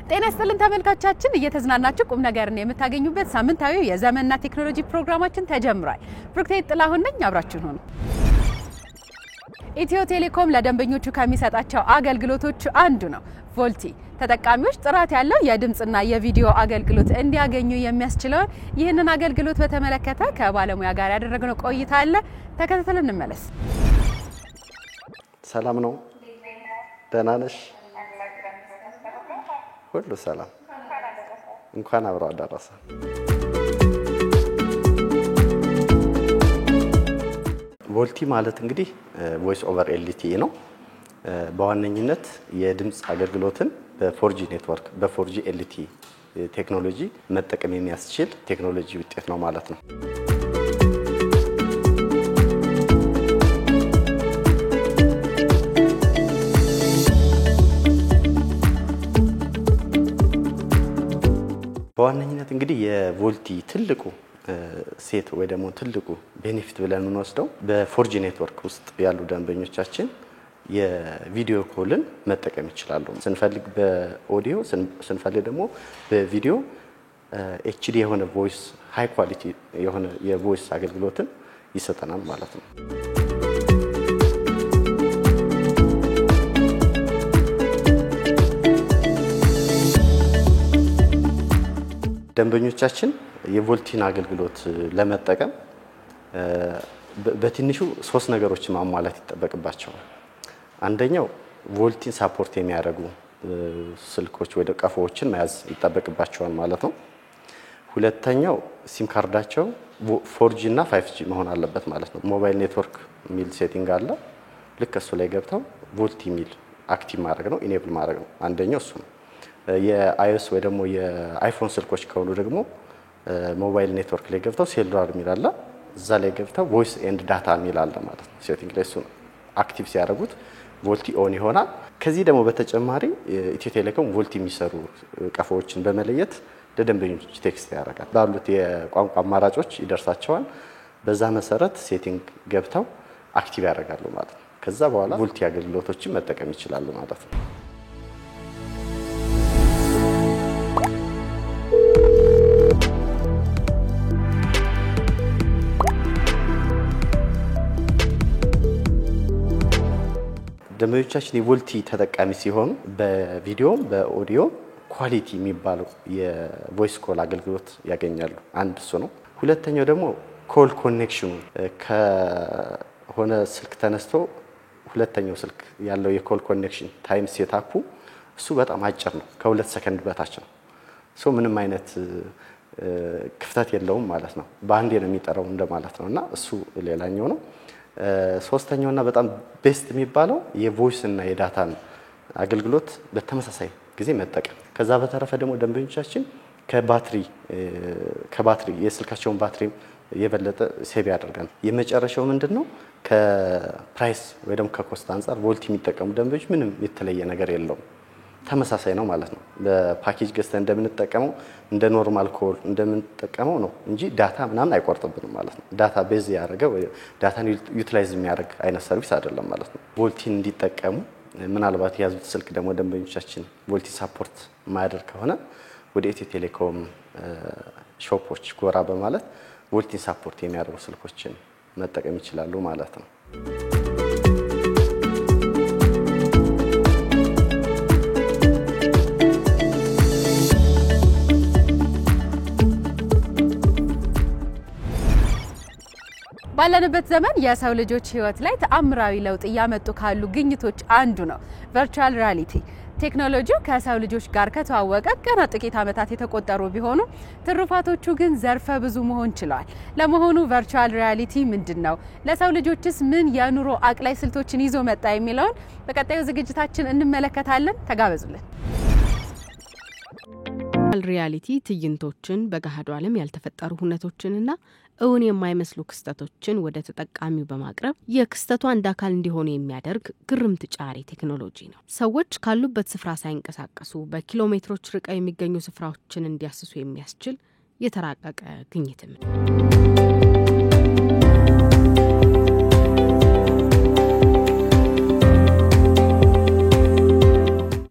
ጤና ይስጥልን ተመልካቾቻችን እየተዝናናችሁ ቁም ነገርን የምታገኙበት ሳምንታዊ የዘመንና ቴክኖሎጂ ፕሮግራማችን ተጀምሯል። ብሩክታይት ጥላሁን ነኝ አብራችሁን ሆኑ። ኢትዮ ቴሌኮም ለደንበኞቹ ከሚሰጣቸው አገልግሎቶች አንዱ ነው ቮልቲ። ተጠቃሚዎች ጥራት ያለው የድምጽና የቪዲዮ አገልግሎት እንዲያገኙ የሚያስችለው ይህንን አገልግሎት በተመለከተ ከባለሙያ ጋር ያደረግነው ቆይታ አለ። ተከታተለን እንመለስ። ሰላም ነው? ደህና ነሽ? ሁሉ ሰላም እንኳን አብረው አደረሰ። ቮልቲ ማለት እንግዲህ ቮይስ ኦቨር ኤልቲኢ ነው። በዋነኝነት የድምጽ አገልግሎትን በ4G ኔትወርክ በ4G ኤልቲኢ ቴክኖሎጂ መጠቀም የሚያስችል ቴክኖሎጂ ውጤት ነው ማለት ነው። በዋነኝነት እንግዲህ የቮልቲ ትልቁ ሴት ወይ ደግሞ ትልቁ ቤኔፊት ብለን እንወስደው በ4G ኔትወርክ ውስጥ ያሉ ደንበኞቻችን የቪዲዮ ኮልን መጠቀም ይችላሉ። ስንፈልግ በኦዲዮ ስንፈልግ ደግሞ በቪዲዮ HD የሆነ ቮይስ ሃይ ኳሊቲ የሆነ የቮይስ አገልግሎትን ይሰጠናል ማለት ነው። ደንበኞቻችን የቮልቲን አገልግሎት ለመጠቀም በትንሹ 3 ነገሮችን ማሟላት ይጠበቅባቸዋል። አንደኛው ቮልቲን ሳፖርት የሚያደርጉ ስልኮች ወይ ቀፎዎችን መያዝ ይጠበቅባቸዋል ማለት ነው። ሁለተኛው ሲም ካርዳቸው 4G እና 5G መሆን አለበት ማለት ነው። ሞባይል ኔትወርክ ሚል ሴቲንግ አለ። ልክ እሱ ላይ ገብተው ቮልቲ ሚል አክቲቭ ማድረግ ነው፣ ኢኔብል ማድረግ ነው። አንደኛው እሱ ነው። የአይኦኤስ ወይ ደግሞ የአይፎን ስልኮች ከሆኑ ደግሞ ሞባይል ኔትወርክ ላይ ገብተው ሴሉላር ሚል አለ፣ እዛ ላይ ገብተው ቮይስ ኤንድ ዳታ ሚል አለ ማለት ነው። ሴቲንግ ላይ እሱ አክቲቭ ሲያደርጉት ቮልቲ ኦን ይሆናል። ከዚህ ደግሞ በተጨማሪ ኢትዮ ቴሌኮም ቮልቲ የሚሰሩ ቀፎዎችን በመለየት ለደንበኞች ቴክስት ያደርጋል። ባሉት የቋንቋ አማራጮች ይደርሳቸዋል። በዛ መሰረት ሴቲንግ ገብተው አክቲቭ ያደርጋሉ ማለት ነው። ከዛ በኋላ ቮልቲ አገልግሎቶችን መጠቀም ይችላሉ ማለት ነው። ደንበኞቻችን የቮልቲ ተጠቃሚ ሲሆኑ በቪዲዮም በኦዲዮ ኳሊቲ የሚባለው የቮይስ ኮል አገልግሎት ያገኛሉ። አንድ እሱ ነው። ሁለተኛው ደግሞ ኮል ኮኔክሽኑ ከሆነ ስልክ ተነስቶ ሁለተኛው ስልክ ያለው የኮል ኮኔክሽን ታይም ሴታፑ እሱ በጣም አጭር ነው፣ ከ2 ሰከንድ በታች ነው። ምንም አይነት ክፍተት የለውም ማለት ነው። በአንዴ ነው የሚጠራው እንደማለት ነውና እሱ ሌላኛው ነው። ሶስተኛውና በጣም ቤስት የሚባለው የቮይስ እና የዳታን አገልግሎት በተመሳሳይ ጊዜ መጠቀም። ከዛ በተረፈ ደግሞ ደንበኞቻችን ከባትሪ የስልካቸውን ባትሪ የበለጠ ሴቭ ያደርጋል። የመጨረሻው ምንድነው ከፕራይስ ወይ ደግሞ ከኮስት አንፃር ቮልቲ የሚጠቀሙ ደንበኞች ምንም የተለየ ነገር የለውም፣ ተመሳሳይ ነው ማለት ነው። በፓኬጅ ገዝተን እንደምንጠቀመው እንደ ኖርማል ኮል እንደምንጠቀመው ነው እንጂ ዳታ ምናምን አይቆርጥብንም ማለት ነው። ዳታ ቤዝ ያደረገ ወይ ዳታን ዩቲላይዝ የሚያደርግ አይነት ሰርቪስ አይደለም ማለት ነው። ቮልቲን እንዲጠቀሙ ምናልባት የያዙት ስልክ ደግሞ ደንበኞቻችን ቮልቲ ሳፖርት ማያደርግ ከሆነ ወደ ኢትዮ ቴሌኮም ሾፖች ጎራ በማለት ቮልቲን ሳፖርት የሚያደርጉ ስልኮችን መጠቀም ይችላሉ ማለት ነው። ባለንበት ዘመን የሰው ልጆች ህይወት ላይ ተአምራዊ ለውጥ ያመጡ ካሉ ግኝቶች አንዱ ነው ቨርቹዋል ሪያሊቲ። ቴክኖሎጂው ከሰው ልጆች ጋር ከተዋወቀ ገና ጥቂት ዓመታት የተቆጠሩ ቢሆኑ ትሩፋቶቹ ግን ዘርፈ ብዙ መሆን ችለዋል። ለመሆኑ ቨርቹዋል ሪያሊቲ ምንድነው? ለሰው ልጆችስ ምን የኑሮ አቅላይ ስልቶችን ይዞ መጣ የሚለውን በቀጣዩ ዝግጅታችን እንመለከታለን። ተጋበዙልን። ቨርቹዋል ሪያሊቲ ትዕይንቶችን በገሃዱ ዓለም ያልተፈጠሩ ሁነቶችንና እውን የማይመስሉ ክስተቶችን ወደ ተጠቃሚው በማቅረብ የክስተቱ አንድ አካል እንዲሆኑ የሚያደርግ ግርምት ጫሪ ቴክኖሎጂ ነው። ሰዎች ካሉበት ስፍራ ሳይንቀሳቀሱ በኪሎሜትሮች ርቀው የሚገኙ ስፍራዎችን እንዲያስሱ የሚያስችል የተራቀቀ ግኝትም ነው።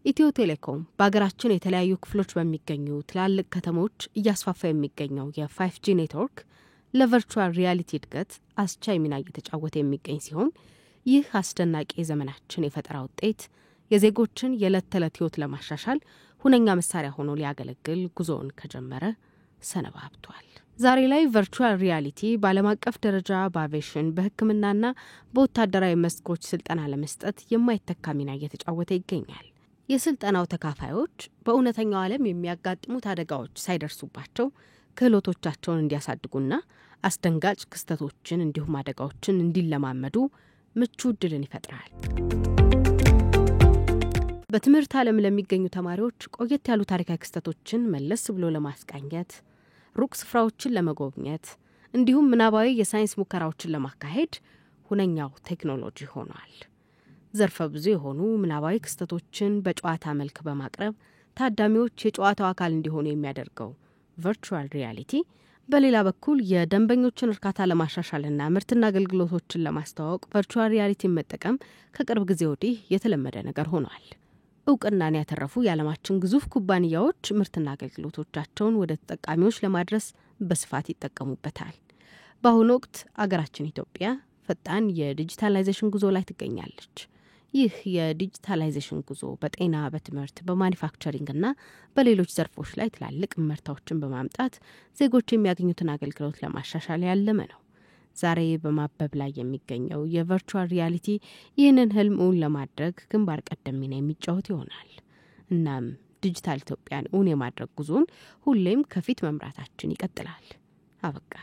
ኢትዮ ቴሌኮም በአገራችን የተለያዩ ክፍሎች በሚገኙ ትላልቅ ከተሞች እያስፋፋ የሚገኘው የ5G ኔትወርክ ለቨርቹዋል ሪያሊቲ እድገት አስቻይ ሚና እየተጫወተ የሚገኝ ሲሆን ይህ አስደናቂ የዘመናችን የፈጠራ ውጤት የዜጎችን የዕለት ተዕለት ህይወት ለማሻሻል ሁነኛ መሳሪያ ሆኖ ሊያገለግል ጉዞውን ከጀመረ ሰነባብቷል። ዛሬ ላይ ቨርቹዋል ሪያሊቲ በዓለም አቀፍ ደረጃ በአቪዬሽን በሕክምናና በወታደራዊ መስኮች ስልጠና ለመስጠት የማይተካ ሚና እየተጫወተ ይገኛል። የስልጠናው ተካፋዮች በእውነተኛው ዓለም የሚያጋጥሙት አደጋዎች ሳይደርሱባቸው ክህሎቶቻቸውን እንዲያሳድጉና አስደንጋጭ ክስተቶችን እንዲሁም አደጋዎችን እንዲለማመዱ ምቹ ዕድልን ይፈጥራል። በትምህርት ዓለም ለሚገኙ ተማሪዎች ቆየት ያሉ ታሪካዊ ክስተቶችን መለስ ብሎ ለማስቃኘት፣ ሩቅ ስፍራዎችን ለመጎብኘት እንዲሁም ምናባዊ የሳይንስ ሙከራዎችን ለማካሄድ ሁነኛው ቴክኖሎጂ ሆኗል። ዘርፈ ብዙ የሆኑ ምናባዊ ክስተቶችን በጨዋታ መልክ በማቅረብ ታዳሚዎች የጨዋታው አካል እንዲሆኑ የሚያደርገው ቨርቹዋል ሪያሊቲ በሌላ በኩል የደንበኞችን እርካታ ለማሻሻልና ምርትና አገልግሎቶችን ለማስተዋወቅ ቨርቹዋል ሪያሊቲን መጠቀም ከቅርብ ጊዜ ወዲህ የተለመደ ነገር ሆኗል። እውቅናን ያተረፉ የዓለማችን ግዙፍ ኩባንያዎች ምርትና አገልግሎቶቻቸውን ወደ ተጠቃሚዎች ለማድረስ በስፋት ይጠቀሙበታል። በአሁኑ ወቅት አገራችን ኢትዮጵያ ፈጣን የዲጂታላይዜሽን ጉዞ ላይ ትገኛለች። ይህ የዲጂታላይዜሽን ጉዞ በጤና፣ በትምህርት፣ በማኒፋክቸሪንግና በሌሎች ዘርፎች ላይ ትላልቅ ምርታዎችን በማምጣት ዜጎች የሚያገኙትን አገልግሎት ለማሻሻል ያለመ ነው። ዛሬ በማበብ ላይ የሚገኘው የቨርቹዋል ሪያሊቲ ይህንን ህልሙን ለማድረግ ግንባር ቀደም ሚና የሚጫወት ይሆናል። እናም ዲጂታል ኢትዮጵያን እውን የማድረግ ጉዞን ሁሌም ከፊት መምራታችን ይቀጥላል። አበቃ።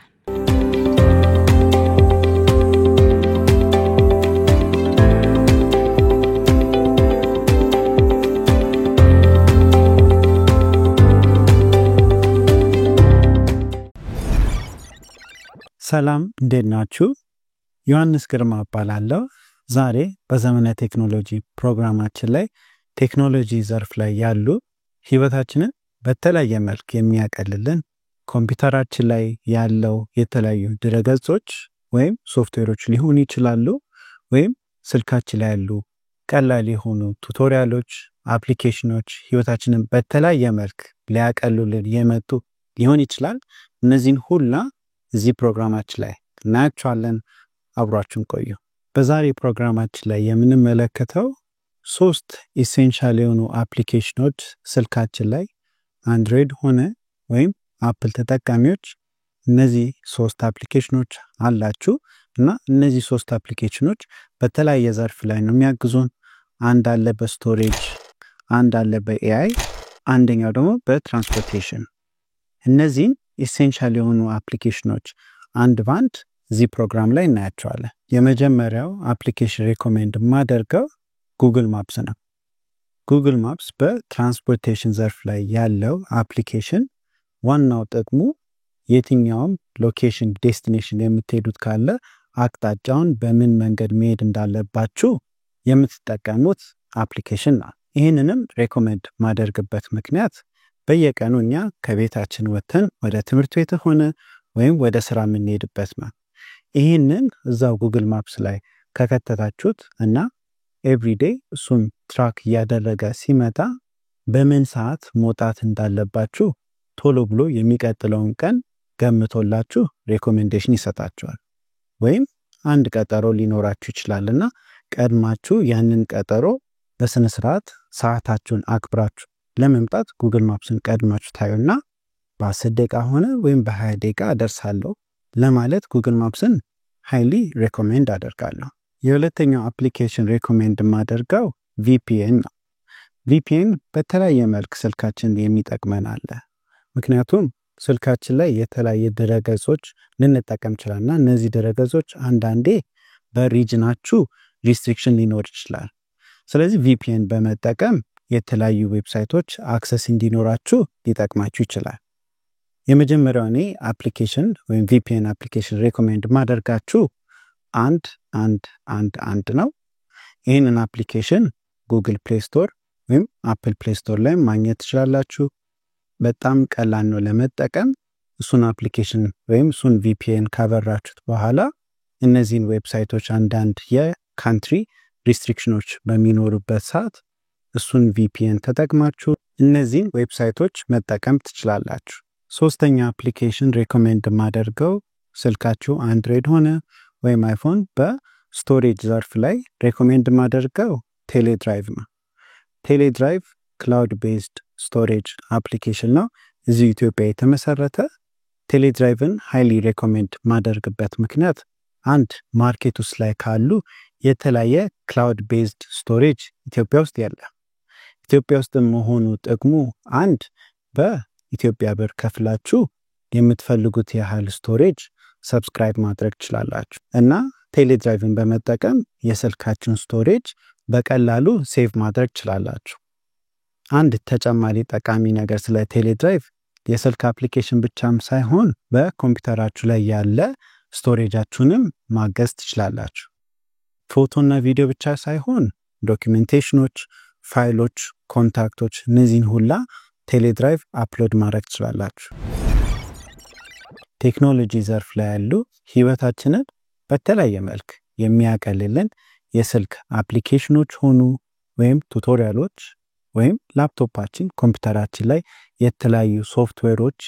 ሰላም እንዴት ናችሁ? ዮሐንስ ግርማ እባላለሁ። ዛሬ በዘመነ ቴክኖሎጂ ፕሮግራማችን ላይ ቴክኖሎጂ ዘርፍ ላይ ያሉ ህይወታችንን በተለያየ መልክ የሚያቀልልን ኮምፒውተራችን ላይ ያለው የተለያዩ ድረገጾች ወይም ሶፍትዌሮች ሊሆኑ ይችላሉ፣ ወይም ስልካችን ላይ ያሉ ቀላል የሆኑ ቱቶሪያሎች፣ አፕሊኬሽኖች ህይወታችንን በተለያየ መልክ ሊያቀሉልን የመጡ ሊሆን ይችላል። እነዚህን ሁላ እዚህ ፕሮግራማችን ላይ እናያቸዋለን። አብራችሁን ቆዩ። በዛሬ ፕሮግራማችን ላይ የምንመለከተው 3 ኢሴንሻል የሆኑ አፕሊኬሽኖች ስልካችን ላይ አንድሮይድ ሆነ ወይም አፕል ተጠቃሚዎች እነዚህ 3 አፕሊኬሽኖች አላችሁ እና እነዚህ 3 አፕሊኬሽኖች በተለያየ ዘርፍ ላይ ነው የሚያግዙን። አንድ አለ በስቶሬጅ፣ አንድ አለ በኤአይ፣ አንደኛው ደግሞ በትራንስፖርቴሽን። እነዚህን ኢሴንሻል የሆኑ አፕሊኬሽኖች አንድ ባንድ እዚህ ፕሮግራም ላይ እናያቸዋለን። የመጀመሪያው አፕሊኬሽን ሪኮሜንድ ማደርገው ጉግል ማፕስ ነው። ጉግል ማፕስ በትራንስፖርቴሽን ዘርፍ ላይ ያለው አፕሊኬሽን ዋናው ጥቅሙ የትኛውም ሎኬሽን ዴስቲኔሽን የምትሄዱት ካለ አቅጣጫውን በምን መንገድ መሄድ እንዳለባችሁ የምትጠቀሙት አፕሊኬሽን ነው። ይህንንም ሪኮሜንድ ማደርግበት ምክንያት በየቀኑ እኛ ከቤታችን ወጥተን ወደ ትምህርት ቤት ሆነ ወይም ወደ ስራ የምንሄድበት ነው። ይህንን እዛው ጉግል ማፕስ ላይ ከከተታችሁት እና ኤቭሪዴይ እሱን ትራክ እያደረገ ሲመጣ በምን ሰዓት መውጣት እንዳለባችሁ ቶሎ ብሎ የሚቀጥለውን ቀን ገምቶላችሁ ሬኮሜንዴሽን ይሰጣችኋል። ወይም አንድ ቀጠሮ ሊኖራችሁ ይችላልና ቀድማችሁ ያንን ቀጠሮ በስነ ስርዓት ሰዓታችሁን አክብራችሁ ለመምጣት ጉግል ማፕስን ቀድማችሁ ታዩና በ10 ደቂቃ ሆነ ወይም በ20 ደቂቃ ደርሳለሁ ለማለት ጉግል ማፕስን ሃይሊ ሬኮሜንድ አደርጋለሁ። የሁለተኛው አፕሊኬሽን ሬኮሜንድ ማደርገው VPN ነው። VPN በተለያየ መልክ ስልካችን የሚጠቅመን አለ። ምክንያቱም ስልካችን ላይ የተለያየ ድረገጾች ልንጠቀም ይችላልና እነዚህ ድረገጾች አንዳንዴ በሪጅናችሁ ሪስትሪክሽን ሊኖር ይችላል። ስለዚህ VPN በመጠቀም የተለያዩ ዌብሳይቶች አክሰስ እንዲኖራችሁ ሊጠቅማችሁ ይችላል። የመጀመሪያው እኔ አፕሊኬሽን ወይም VPN አፕሊኬሽን ሬኮሜንድ ማደርጋችሁ አንድ ነው። ይህንን አፕሊኬሽን ጉግል ፕሌይ ስቶር ወይም አፕል ፕሌይ ስቶር ላይ ማግኘት ትችላላችሁ። በጣም ቀላል ነው ለመጠቀም። እሱን አፕሊኬሽን ወይም እሱን VPN ካበራችሁት በኋላ እነዚህን ዌብሳይቶች አንዳንድ የካንትሪ ሪስትሪክሽኖች በሚኖሩበት ሰዓት እሱን VPN ተጠቅማችሁ እነዚህን ዌብሳይቶች መጠቀም ትችላላችሁ። ሶስተኛ አፕሊኬሽን ሬኮሜንድ ማደርገው ስልካችሁ አንድሮይድ ሆነ ወይም አይፎን በስቶሬጅ ዘርፍ ላይ ሬኮሜንድ ማደርገው ቴሌድራይቭ ነው። ቴሌድራይቭ ክላውድ ቤዝድ ስቶሬጅ አፕሊኬሽን ነው። እዚህ ኢትዮጵያ የተመሰረተ። ቴሌድራይቭን ሃይሊ ሬኮሜንድ ማደርግበት ምክንያት አንድ ማርኬት ውስጥ ላይ ካሉ የተለያየ ክላውድ ቤዝድ ስቶሬጅ ኢትዮጵያ ውስጥ ያለ ኢትዮጵያ ውስጥ መሆኑ ጥቅሙ አንድ በኢትዮጵያ ብር ከፍላችሁ የምትፈልጉት ያህል ስቶሬጅ ሰብስክራይብ ማድረግ ትችላላችሁ እና ቴሌድራይቭን በመጠቀም የስልካችን ስቶሬጅ በቀላሉ ሴቭ ማድረግ ትችላላችሁ። አንድ ተጨማሪ ጠቃሚ ነገር ስለ ቴሌድራይቭ የስልክ አፕሊኬሽን ብቻም ሳይሆን በኮምፒውተራችሁ ላይ ያለ ስቶሬጃችሁንም ማገዝ ትችላላችሁ። ፎቶና ቪዲዮ ብቻ ሳይሆን ዶክመንቴሽኖች፣ ፋይሎች፣ ኮንታክቶች እነዚህን ሁላ ቴሌድራይቭ አፕሎድ ማድረግ ትችላላችሁ። ቴክኖሎጂ ዘርፍ ላይ ያሉ ህይወታችንን በተለያየ መልክ የሚያቀልልን የስልክ አፕሊኬሽኖች ሆኑ ወይም ቱቶሪያሎች ወይም ላፕቶፓችን ኮምፒውተራችን ላይ የተለያዩ ሶፍትዌሮች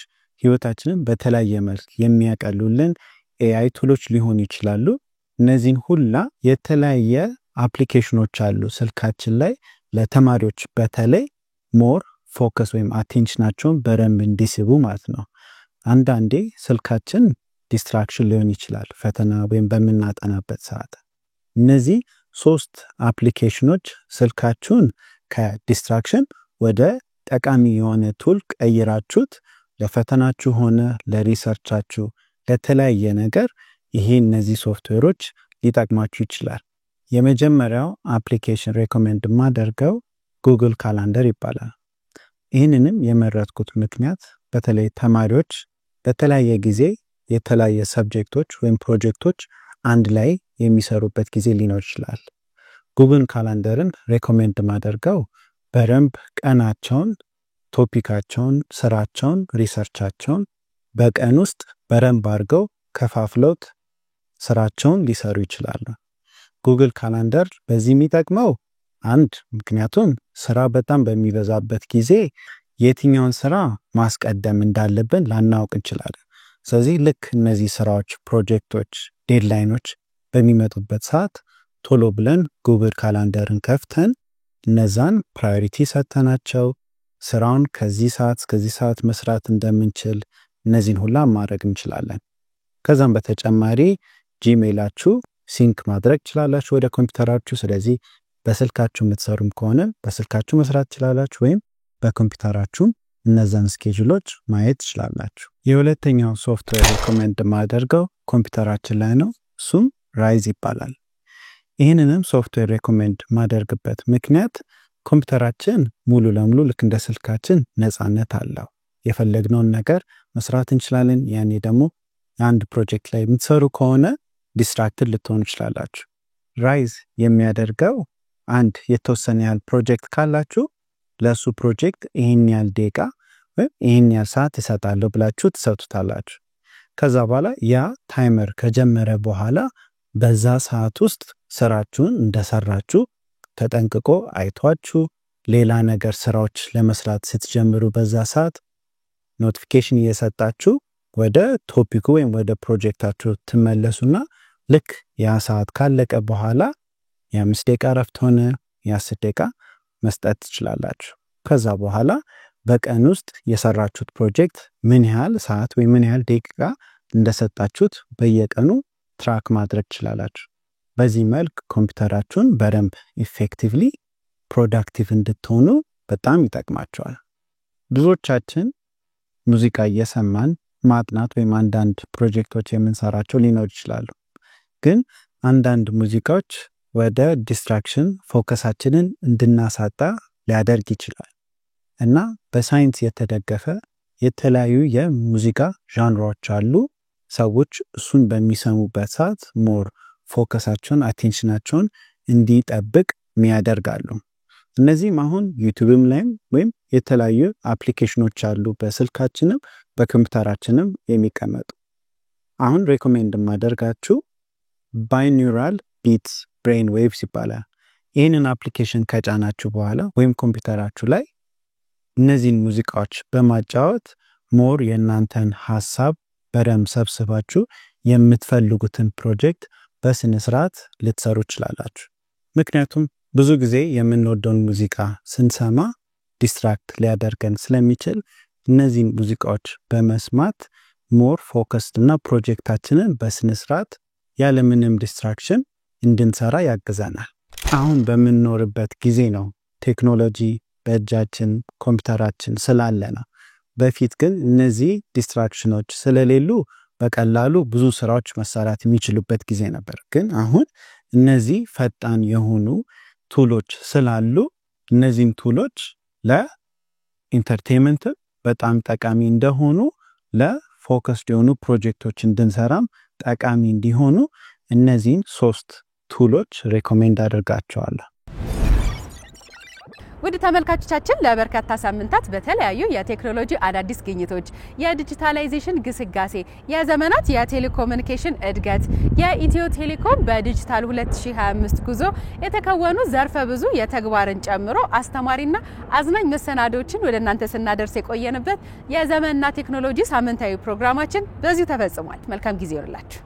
ህይወታችንን በተለያየ መልክ የሚያቀሉልን AI ቱሎች ሊሆኑ ይችላሉ። እነዚህን ሁላ የተለያየ አፕሊኬሽኖች አሉ ስልካችን ላይ ለተማሪዎች በተለይ ሞር ፎከስ ወይም አቴንሽናቸውን በደንብ እንዲስቡ ማለት ነው። አንዳንዴ ስልካችን ዲስትራክሽን ሊሆን ይችላል ፈተና ወይም በምናጠናበት ሰዓት። እነዚህ 3 አፕሊኬሽኖች ስልካችሁን ከዲስትራክሽን ወደ ጠቃሚ የሆነ ቱል ቀይራችሁት ለፈተናችሁ ሆነ ለሪሰርቻችሁ ለተለያየ ነገር ይሄ እነዚህ ሶፍትዌሮች ሊጠቅማችሁ ይችላል። የመጀመሪያው አፕሊኬሽን ሬኮሜንድ ማደርገው ጉግል ካላንደር ይባላል። ይህንንም የመረጥኩት ምክንያት በተለይ ተማሪዎች በተለያየ ጊዜ የተለያየ ሰብጀክቶች ወይም ፕሮጀክቶች አንድ ላይ የሚሰሩበት ጊዜ ሊኖር ይችላል። ጉግል ካላንደርን ሬኮሜንድ ማደርገው በደንብ ቀናቸውን፣ ቶፒካቸውን፣ ስራቸውን፣ ሪሰርቻቸውን በቀን ውስጥ በደንብ አድርገው ከፋፍለውት ስራቸውን ሊሰሩ ይችላሉ። ጉግል ካላንደር በዚህ የሚጠቅመው አንድ ምክንያቱም ስራ በጣም በሚበዛበት ጊዜ የትኛውን ስራ ማስቀደም እንዳለብን ላናውቅ እንችላለን። ስለዚህ ልክ እነዚህ ስራዎች፣ ፕሮጀክቶች፣ ዴድላይኖች በሚመጡበት ሰዓት ቶሎ ብለን ጉግል ካላንደርን ከፍተን እነዛን ፕራዮሪቲ ሰጥተናቸው ስራውን ከዚህ ሰዓት እስከዚህ ሰዓት መስራት እንደምንችል እነዚህን ሁላ ማድረግ እንችላለን። ከዛም በተጨማሪ ጂሜይላችሁ ሲንክ ማድረግ ትችላላችሁ ወደ ኮምፒውተራችሁ። ስለዚህ በስልካችሁ የምትሰሩም ከሆነ በስልካችሁ መስራት ትችላላችሁ ወይም በኮምፒውተራችሁ እነዛን ስኬጁሎች ማየት ትችላላችሁ። የሁለተኛው ሶፍትዌር ሪኮሜንድ ማደርገው ኮምፒውተራችን ላይ ነው። እሱም ራይዝ ይባላል። ይህንንም ሶፍትዌር ሬኮሜንድ ማደርግበት ምክንያት ኮምፒውተራችን ሙሉ ለሙሉ ልክ እንደ ስልካችን ነፃነት አለው። የፈለግነውን ነገር መስራት እንችላለን። ያኔ ደግሞ አንድ ፕሮጀክት ላይ የምትሰሩ ከሆነ ዲስትራክትድ ልትሆኑ ይችላላችሁ። ራይዝ የሚያደርገው አንድ የተወሰነ ያህል ፕሮጀክት ካላችሁ ለሱ ፕሮጀክት ይሄን ያህል ደቂቃ ወይም ይሄን ያህል ሰዓት እሰጣለሁ ብላችሁ ትሰጡታላችሁ። ከዛ በኋላ ያ ታይመር ከጀመረ በኋላ በዛ ሰዓት ውስጥ ስራችሁን እንደሰራችሁ ተጠንቅቆ አይቷችሁ ሌላ ነገር ስራዎች ለመስራት ስትጀምሩ በዛ ሰዓት ኖቲፊኬሽን እየሰጣችሁ ወደ ቶፒኩ ወይም ወደ ፕሮጀክታችሁ ትመለሱና ልክ ያ ሰዓት ካለቀ በኋላ የ5 ደቂቃ ረፍት ሆነ የ10 ደቂቃ መስጠት ትችላላችሁ። ከዛ በኋላ በቀን ውስጥ የሰራችሁት ፕሮጀክት ምን ያህል ሰዓት ወይ ምን ያህል ደቂቃ እንደሰጣችሁት በየቀኑ ትራክ ማድረግ ትችላላችሁ። በዚህ መልክ ኮምፒውተራችሁን በደንብ ኢፌክቲቭሊ ፕሮዳክቲቭ እንድትሆኑ በጣም ይጠቅማችኋል። ብዙዎቻችን ሙዚቃ እየሰማን ማጥናት ወይም አንዳንድ ፕሮጀክቶች የምንሰራቸው ሊኖር ይችላሉ። ግን አንዳንድ ሙዚቃዎች ወደ ዲስትራክሽን ፎከሳችንን እንድናሳጣ ሊያደርግ ይችላል እና በሳይንስ የተደገፈ የተለያዩ የሙዚቃ ዣንራዎች አሉ። ሰዎች እሱን በሚሰሙበት ሰዓት ሞር ፎከሳቸውን አቴንሽናቸውን እንዲጠብቅ የሚያደርጋሉ። እነዚህም አሁን ዩቲዩብም ላይም ወይም የተለያዩ አፕሊኬሽኖች አሉ በስልካችንም በኮምፒውተራችንም የሚቀመጡ። አሁን ሬኮሜንድ ማደርጋችሁ ባይኒውራል ቢትስ ብሬን ዌቭስ ይባላል። ይህንን አፕሊኬሽን ከጫናችሁ በኋላ ወይም ኮምፒውተራችሁ ላይ እነዚህን ሙዚቃዎች በማጫወት ሞር የእናንተን ሀሳብ በደንብ ሰብስባችሁ የምትፈልጉትን ፕሮጀክት በስነ ስርዓት ልትሰሩ ትችላላችሁ። ምክንያቱም ብዙ ጊዜ የምንወደውን ሙዚቃ ስንሰማ ዲስትራክት ሊያደርገን ስለሚችል እነዚህን ሙዚቃዎች በመስማት ሞር ፎከስድ እና ፕሮጀክታችንን በስነ ስርዓት ያለምንም ዲስትራክሽን እንድንሰራ ያግዘናል። አሁን በምንኖርበት ጊዜ ነው ቴክኖሎጂ በእጃችን ኮምፒውተራችን ስላለ ነው። በፊት ግን እነዚህ ዲስትራክሽኖች ስለሌሉ በቀላሉ ብዙ ስራዎች መሰራት የሚችሉበት ጊዜ ነበር። ግን አሁን እነዚህ ፈጣን የሆኑ ቱሎች ስላሉ እነዚህን ቱሎች ለኢንተርቴይንመንት በጣም ጠቃሚ እንደሆኑ ለፎከስድ የሆኑ ፕሮጀክቶች እንድንሰራም ጠቃሚ እንዲሆኑ እነዚህን 3 ቱሎች ሬኮሜንድ አደርጋቸዋለሁ። ውድ ተመልካቾቻችን ለበርካታ ሳምንታት በተለያዩ የቴክኖሎጂ አዳዲስ ግኝቶች፣ የዲጂታላይዜሽን ግስጋሴ፣ የዘመናት የቴሌኮሙኒኬሽን እድገት፣ የኢትዮ ቴሌኮም በዲጂታል 2025 ጉዞ የተከወኑ ዘርፈ ብዙ የተግባርን ጨምሮ አስተማሪና አዝናኝ መሰናዶችን ወደ እናንተ ስናደርስ የቆየንበት የዘመንና ቴክኖሎጂ ሳምንታዊ ፕሮግራማችን በዚሁ ተፈጽሟል። መልካም ጊዜ ይሁንላችሁ።